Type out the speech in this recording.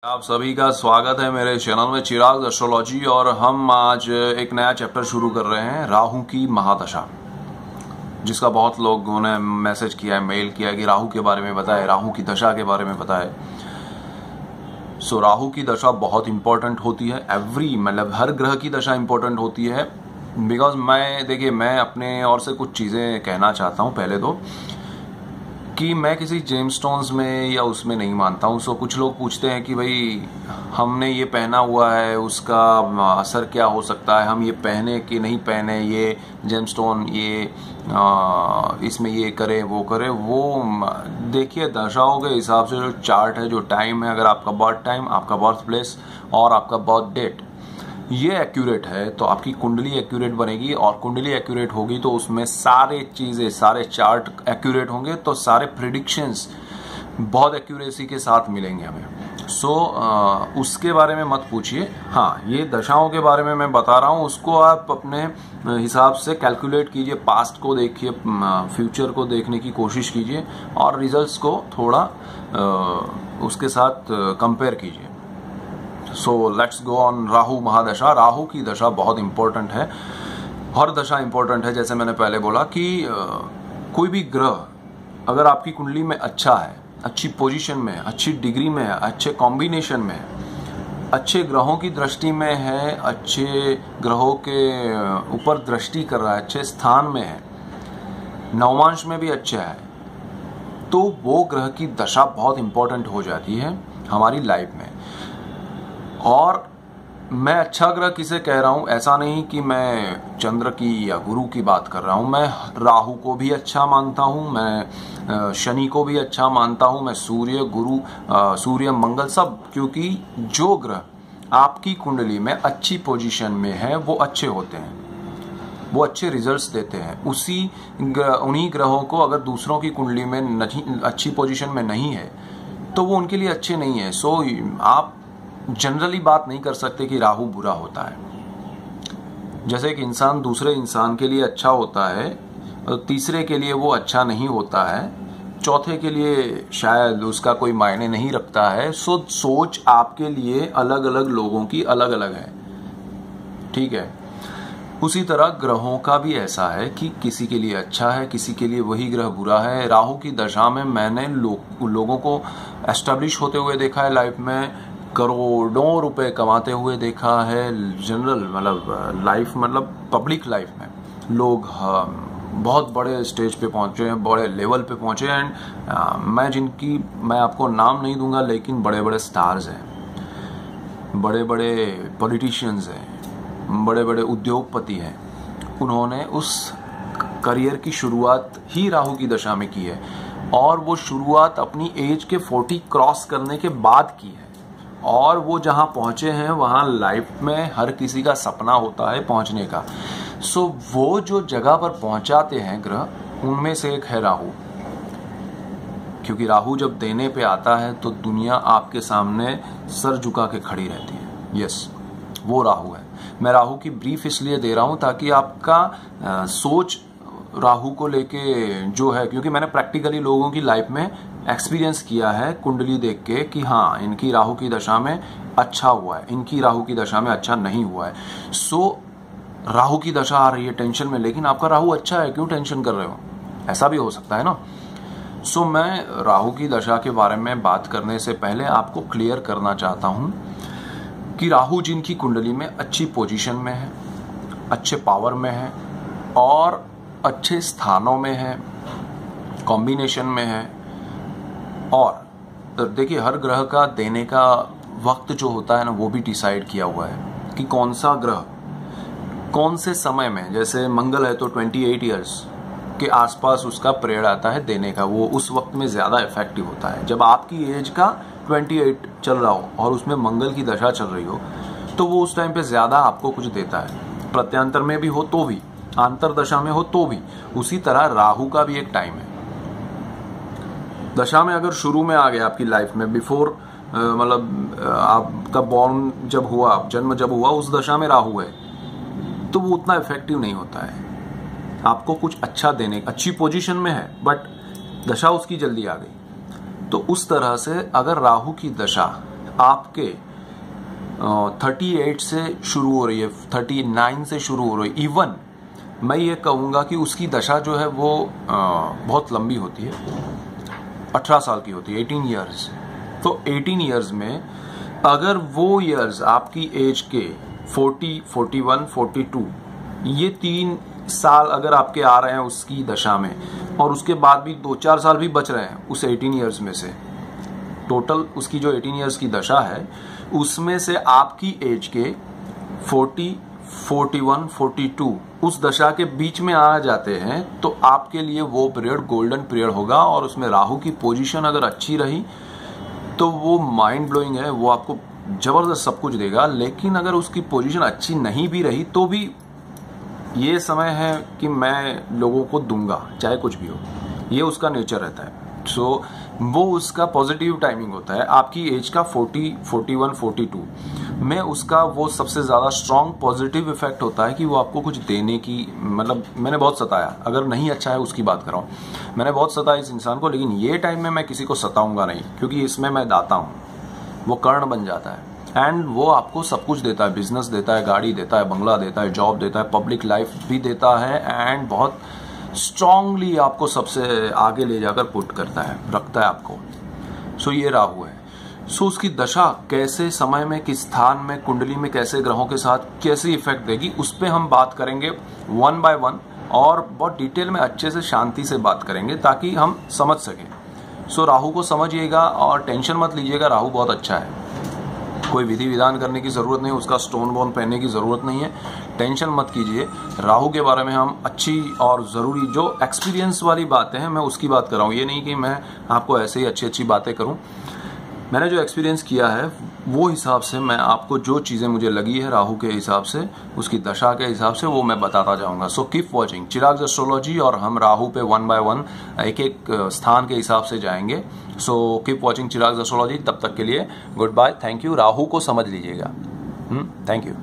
आप सभी का स्वागत है मेरे चैनल में चिराग एस्ट्रोलॉजी। और हम आज एक नया चैप्टर शुरू कर रहे हैं, राहु की महादशा, जिसका बहुत लोगों ने मैसेज किया है, मेल किया है कि राहु के बारे में बताए, राहु की दशा के बारे में बताए। सो राहु की दशा बहुत इंपॉर्टेंट होती है। मतलब हर ग्रह की दशा इंपॉर्टेंट होती है। बिकॉज मैं अपने और से कुछ चीजें कहना चाहता हूं। पहले तो कि मैं किसी जेमस्टोन्स में या उसमें नहीं मानता हूँ। सो कुछ लोग पूछते हैं कि भाई हमने ये पहना हुआ है, उसका असर क्या हो सकता है, हम ये पहने कि नहीं पहने, ये जेमस्टोन ये इसमें ये करे वो करे। वो देखिए, दशाओं के हिसाब से जो चार्ट है, जो टाइम है, अगर आपका बर्थ टाइम, आपका बर्थ प्लेस और आपका बर्थ डेट ये एक्यूरेट है तो आपकी कुंडली एक्यूरेट बनेगी। और कुंडली एक्यूरेट होगी तो उसमें सारे चीजें, सारे चार्ट एक्यूरेट होंगे, तो सारे प्रिडिक्शंस बहुत एक्यूरेसी के साथ मिलेंगे हमें। सो उसके बारे में मत पूछिए। हाँ, ये दशाओं के बारे में मैं बता रहा हूँ, उसको आप अपने हिसाब से कैलकुलेट कीजिए, पास्ट को देखिए, फ्यूचर को देखने की कोशिश कीजिए और रिजल्ट्स को थोड़ा उसके साथ कंपेयर कीजिए। So let's go on Rahu महादशा। राहु की दशा बहुत इंपॉर्टेंट है, हर दशा इंपॉर्टेंट है। जैसे मैंने पहले बोला कि कोई भी ग्रह अगर आपकी कुंडली में अच्छा है, अच्छी पोजीशन में, अच्छी डिग्री में है, अच्छे कॉम्बिनेशन में है, अच्छे ग्रहों की दृष्टि में है, अच्छे ग्रहों के ऊपर दृष्टि कर रहा है, अच्छे स्थान में है, नवमांश में भी अच्छा है, तो वो ग्रह की दशा बहुत इंपॉर्टेंट हो जाती है हमारी लाइफ में। और मैं अच्छा ग्रह किसे कह रहा हूं, ऐसा नहीं कि मैं चंद्र की या गुरु की बात कर रहा हूं। मैं राहु को भी अच्छा मानता हूं, मैं शनि को भी अच्छा मानता हूं, मैं सूर्य, गुरु, सूर्य, मंगल, सब। क्योंकि जो ग्रह आपकी कुंडली में अच्छी पोजीशन में है वो अच्छे होते हैं, वो अच्छे रिजल्ट्स देते हैं। उन्हीं ग्रहों को अगर दूसरों की कुंडली में नहीं, अच्छी पोजीशन में नहीं है, तो वो उनके लिए अच्छे नहीं है। सो आप जनरली बात नहीं कर सकते कि राहु बुरा होता है। जैसे एक इंसान दूसरे इंसान के लिए अच्छा होता है, तो तीसरे के लिए वो अच्छा नहीं होता है, चौथे के लिए शायद उसका कोई मायने नहीं रखता है। सो सोच आपके लिए अलग अलग लोगों की अलग अलग है, ठीक है। उसी तरह ग्रहों का भी ऐसा है कि किसी के लिए अच्छा है, किसी के लिए वही ग्रह बुरा है। राहु की दशा में मैंने लोगों को एस्टेब्लिश होते हुए देखा है, लाइफ में करोड़ों रुपए कमाते हुए देखा है। जनरल मतलब लाइफ, मतलब पब्लिक लाइफ में लोग बहुत बड़े स्टेज पे पहुंचे हैं, बड़े लेवल पे पहुंचे हैं। मैं आपको नाम नहीं दूंगा, लेकिन बड़े बड़े स्टार्स हैं, बड़े बड़े पॉलिटिशियंस हैं, बड़े बड़े उद्योगपति हैं। उन्होंने उस करियर की शुरुआत ही राहु की दशा में की है, और वो शुरुआत अपनी एज के 40 क्रॉस करने के बाद की है। और वो जहां पहुंचे हैं वहां लाइफ में हर किसी का सपना होता है पहुंचने का। सो वो जो जगह पर पहुंचाते हैं ग्रह, उनमें से एक है राहु। क्योंकि राहु जब देने पे आता है तो दुनिया आपके सामने सर झुका के खड़ी रहती है। यस, वो राहु है। मैं राहु की ब्रीफ इसलिए दे रहा हूं ताकि आपका सोच राहु को लेके जो है, क्योंकि मैंने प्रैक्टिकली लोगों की लाइफ में एक्सपीरियंस किया है कुंडली देख के कि हाँ, इनकी राहु की दशा में अच्छा हुआ है, इनकी राहु की दशा में अच्छा नहीं हुआ है। सो राहु की दशा आ रही है, टेंशन में, लेकिन आपका राहु अच्छा है, क्यों टेंशन कर रहे हो? ऐसा भी हो सकता है ना। सो मैं राहु की दशा के बारे में बात करने से पहले आपको क्लियर करना चाहता हूं कि राहु जिनकी कुंडली में अच्छी पोजीशन में है, अच्छे पावर में है और अच्छे स्थानों में है, कॉम्बिनेशन में है। और देखिए, हर ग्रह का देने का वक्त जो होता है ना, वो भी डिसाइड किया हुआ है कि कौन सा ग्रह कौन से समय में। जैसे मंगल है तो 28 इयर्स के आसपास उसका पीरियड आता है देने का, वो उस वक्त में ज्यादा इफेक्टिव होता है। जब आपकी एज का 28 चल रहा हो और उसमें मंगल की दशा चल रही हो, तो वो उस टाइम पे ज्यादा आपको कुछ देता है। प्रत्यांतर में भी हो तो भी, आंतर दशा में हो तो भी। उसी तरह राहु का भी एक टाइम है। दशा में अगर शुरू में आ गया आपकी लाइफ में, बिफोर मतलब आपका बॉर्न जब हुआ, जन्म जब हुआ, उस दशा में राहु है, तो वो उतना इफेक्टिव नहीं होता है आपको कुछ अच्छा देने। अच्छी पोजीशन में है बट दशा उसकी जल्दी आ गई। तो उस तरह से अगर राहु की दशा आपके 38 से शुरू हो रही है, 39 से शुरू हो रही है। इवन मैं ये कहूँगा कि उसकी दशा जो है वो बहुत लंबी होती है, 18 साल की होती है, 18 ईयर्स। तो 18 ईयर्स में अगर वो ईयर्स आपकी एज के 40, 41, 42 ये 3 साल अगर आपके आ रहे हैं उसकी दशा में, और उसके बाद भी 2-4 साल भी बच रहे हैं उस 18 ईयर्स में से, टोटल उसकी जो 18 ईयर्स की दशा है उसमें से आपकी एज के 40, 41, 42 उस दशा के बीच में आ जाते हैं, तो आपके लिए वो पीरियड गोल्डन पीरियड होगा। और उसमें राहु की पोजीशन अगर अच्छी रही तो वो माइंड ब्लोइंग है, वो आपको जबरदस्त सब कुछ देगा। लेकिन अगर उसकी पोजीशन अच्छी नहीं भी रही तो भी ये समय है कि मैं लोगों को दूंगा चाहे कुछ भी हो, ये उसका नेचर रहता है। सो वो उसका पॉजिटिव टाइमिंग होता है। आपकी एज का 40, 41, 42 में उसका वो सबसे ज़्यादा स्ट्रॉन्ग पॉजिटिव इफेक्ट होता है कि वो आपको कुछ देने की, मतलब मैंने बहुत सताया, अगर नहीं अच्छा है उसकी बात कर रहा हूँ, मैंने बहुत सताया इस इंसान को, लेकिन ये टाइम में मैं किसी को सताऊंगा नहीं, क्योंकि इसमें मैं दाता हूँ, वो कर्ण बन जाता है। एंड वो आपको सब कुछ देता है, बिजनेस देता है, गाड़ी देता है, बंगला देता है, जॉब देता है, पब्लिक लाइफ भी देता है, एंड बहुत स्ट्रांगली आपको सबसे आगे ले जाकर पुट करता है, रखता है आपको। सो ये राहु है। सो उसकी दशा कैसे समय में, किस स्थान में, कुंडली में कैसे ग्रहों के साथ कैसे इफेक्ट देगी, उस पर हम बात करेंगे 1 by 1 और बहुत डिटेल में अच्छे से शांति से बात करेंगे ताकि हम समझ सकें। सो राहु को समझिएगा और टेंशन मत लीजिएगा, राहु बहुत अच्छा है, कोई विधि विधान करने की जरूरत नहीं, उसका स्टोन बोन पहनने की जरूरत नहीं है, टेंशन मत कीजिए। राहु के बारे में हम अच्छी और ज़रूरी जो एक्सपीरियंस वाली बातें हैं मैं उसकी बात कर रहा हूँ, ये नहीं कि मैं आपको ऐसे ही अच्छी अच्छी बातें करूँ। मैंने जो एक्सपीरियंस किया है वो हिसाब से मैं आपको जो चीज़ें मुझे लगी है राहु के हिसाब से, उसकी दशा के हिसाब से, वो मैं बताता जाऊंगा। सो कीप वॉचिंग चिराग एस्ट्रोलॉजी, और हम राहु पे 1 by 1 एक एक स्थान के हिसाब से जाएंगे। So keep watching Chirag astrology. तब तक के लिए goodbye, thank you. Rahu को समझ लीजिएगा। Thank you.